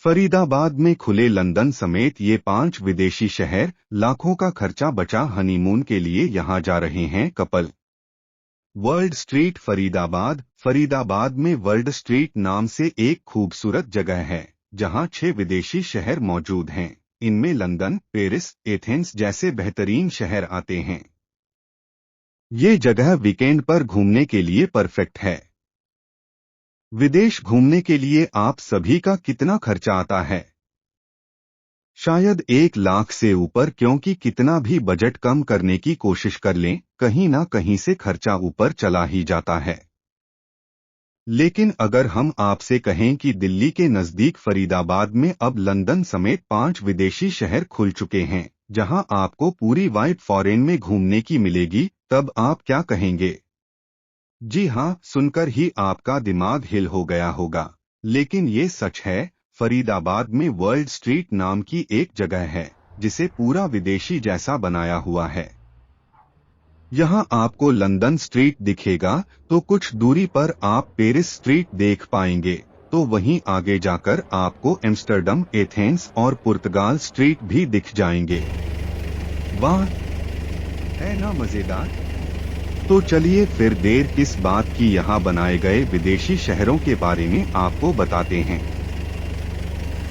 फरीदाबाद में खुले लंदन समेत ये 5 विदेशी शहर, लाखों का खर्चा बचा हनीमून के लिए यहाँ जा रहे हैं couple. World street Faridabad. Faridabad में वर्ल्ड स्ट्रीट नाम से एक खूबसूरत जगह है, जहाँ 6 विदेशी शहर मौजूद हैं। इनमें लंदन, पेरिस, एथेंस जैसे बेहतरीन शहर आते हैं। ये जगह वीकेंड पर घूमने के लिए परफेक्ट है। विदेश घूमने के लिए आप सभी का कितना खर्चा आता है? शायद 1 लाख से ऊपर, क्योंकि कितना भी बजट कम करने की कोशिश कर लें, कहीं ना कहीं से खर्चा ऊपर चला ही जाता है। लेकिन अगर हम आपसे कहें कि दिल्ली के नजदीक फरीदाबाद में अब लंदन समेत 5 विदेशी शहर खुल चुके हैं, जहां आपको पूरी वाइब फॉरेन में घूमने की मिलेगी, तब आप क्या कहेंगे? जी हाँ, सुनकर ही आपका दिमाग हिल हो गया होगा। लेकिन ये सच है। फरीदाबाद में वर्ल्ड स्ट्रीट नाम की एक जगह है, जिसे पूरा विदेशी जैसा बनाया हुआ है। यहाँ आपको लंदन स्ट्रीट दिखेगा, तो कुछ दूरी पर आप पेरिस स्ट्रीट देख पाएंगे, तो वहीं आगे जाकर आपको एम्स्टर्डम, एथेंस और पुर्तगाल स्ट्रीट भी दिख जाएंगे। वाह, है ना मजेदार? तो चलिए फिर देर किस बात की, यहाँ बनाए गए विदेशी शहरों के बारे में आपको बताते हैं।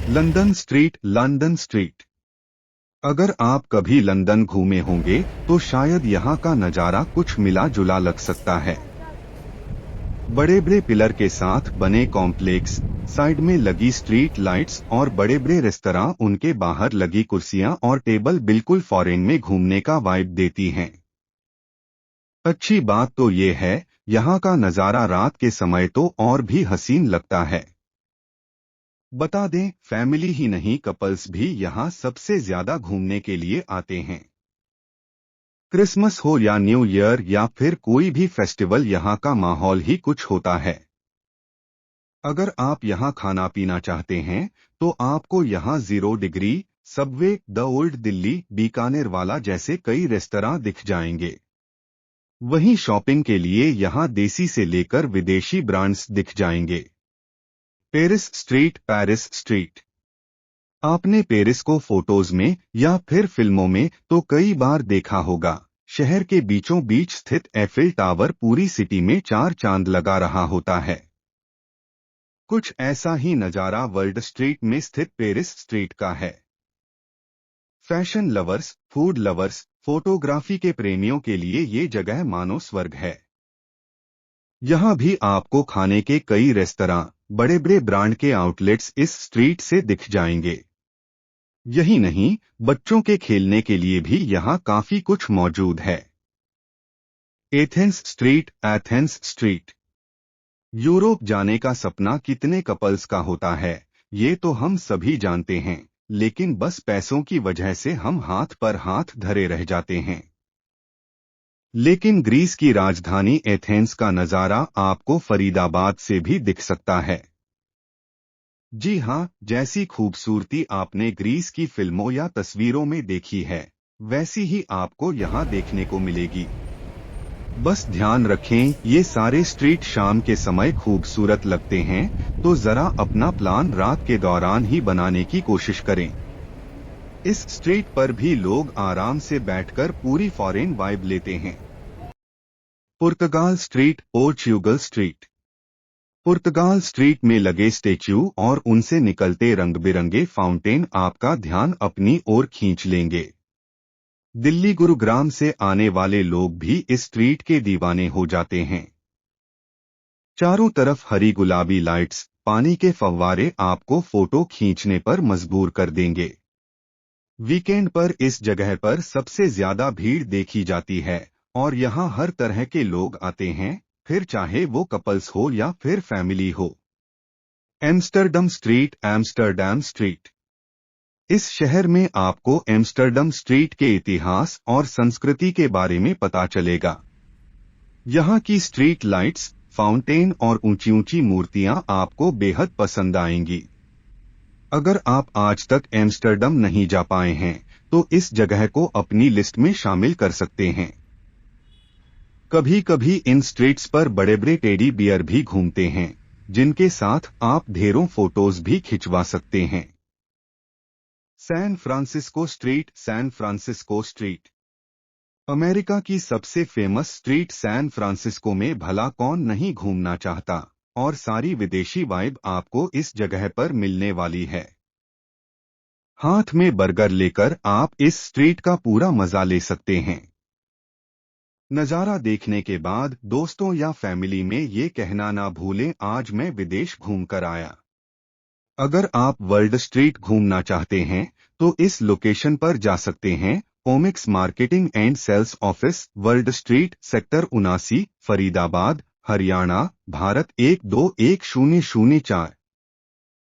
London street. London street. अगर आप कभी लंदन घूमे होंगे तो शायद यहाँ का नजारा कुछ मिला जुला लग सकता है। बड़े बड़े पिलर के साथ बने कॉम्प्लेक्स, साइड में लगी स्ट्रीट लाइट्स और बड़े बड़े रेस्तरां, उनके बाहर लगी कुर्सियां और टेबल बिल्कुल फॉरेन में घूमने का वाइब देती हैं। अच्छी बात तो ये है, यहाँ का नजारा रात के समय तो और भी हसीन लगता है। बता दें, फैमिली ही नहीं, कपल्स भी यहाँ सबसे ज्यादा घूमने के लिए आते हैं। क्रिसमस हो या न्यू ईयर या फिर कोई भी फेस्टिवल, यहाँ का माहौल ही कुछ होता है। अगर आप यहाँ खाना पीना चाहते हैं, तो आपको यहाँ 0 degree, Subway, the old Delhi, Bikaner वाला जैसे कई रेस्तरां दिख जाएंगे। वहीं शॉपिंग के लिए यहाँ देसी से लेकर विदेशी ब्रांड्स दिख जाएंगे। Paris street. Paris street. आपने पेरिस को फोटोज में या फिर फिल्मों में तो कई बार देखा होगा। शहर के बीचों बीच स्थित एफिल टावर पूरी सिटी में 4 चांद लगा रहा होता है। कुछ ऐसा ही नजारा वर्ल्ड स्ट्रीट में स्थित पेरिस स्ट्रीट का है। Fashion lovers, food lovers, photography के प्रेमियों के लिए ये जगह मानो स्वर्ग है। यहाँ भी आपको खाने के कई रेस्तरां, बड़े बड़े ब्रांड के आउटलेट्स इस स्ट्रीट से दिख जाएंगे। यही नहीं, बच्चों के खेलने के लिए भी यहाँ काफी कुछ मौजूद है। Athens street. Athens street. Europe जाने का सपना कितने कपल्स का होता है, ये तो हम सभी जानते हैं, लेकिन बस पैसों की वजह से हम हाथ पर हाथ धरे रह जाते हैं। लेकिन ग्रीस की राजधानी एथेंस का नजारा आपको फरीदाबाद से भी दिख सकता है। जी हाँ, जैसी खूबसूरती आपने ग्रीस की फिल्मों या तस्वीरों में देखी है, वैसी ही आपको यहाँ देखने को मिलेगी। बस ध्यान रखें, ये सारे स्ट्रीट शाम के समय खूबसूरत लगते हैं, तो जरा अपना प्लान रात के दौरान ही बनाने की कोशिश करें। इस स्ट्रीट पर भी लोग आराम से बैठकर पूरी फॉरेन वाइब लेते हैं। पुर्तगाल स्ट्रीट। Portugal street. पुर्तगाल स्ट्रीट में लगे स्टेच्यू और उनसे निकलते रंग बिरंगे फाउंटेन आपका ध्यान अपनी ओर खींच लेंगे। दिल्ली, गुरुग्राम से आने वाले लोग भी इस स्ट्रीट के दीवाने हो जाते हैं। चारों तरफ हरी गुलाबी लाइट्स, पानी के फव्वारे आपको फोटो खींचने पर मजबूर कर देंगे। वीकेंड पर इस जगह पर सबसे ज्यादा भीड़ देखी जाती है और यहाँ हर तरह के लोग आते हैं, फिर चाहे वो कपल्स हो या फिर फैमिली हो। Amsterdam street. Amsterdam street. इस शहर में आपको एम्स्टर्डम स्ट्रीट के इतिहास और संस्कृति के बारे में पता चलेगा। यहाँ की स्ट्रीट लाइट्स, फाउंटेन और ऊंची ऊंची मूर्तियां आपको बेहद पसंद आएंगी। अगर आप आज तक एम्स्टर्डम नहीं जा पाए हैं, तो इस जगह को अपनी लिस्ट में शामिल कर सकते हैं। कभी कभी इन स्ट्रीट्स पर बड़े बड़े टेडी बियर भी घूमते हैं। जिनके साथ आप ढेरों फोटोज भी खिंचवा सकते हैं। San Francisco street. San Francisco street America की सबसे फेमस स्ट्रीट। सैन फ्रांसिस्को में भला कौन नहीं घूमना चाहता, और सारी विदेशी वाइब आपको इस जगह पर मिलने वाली है। हाथ में बर्गर लेकर आप इस स्ट्रीट का पूरा मजा ले सकते हैं। नज़ारा देखने के बाद दोस्तों या फैमिली में ये कहना ना भूलें, आज मैं विदेश घूमकर आया। अगर आप वर्ल्ड स्ट्रीट घूमना चाहते हैं तो इस लोकेशन पर जा सकते हैं। Omics marketing and sales office, world street, sector 79, Faridabad, Haryana, Bharat 12104।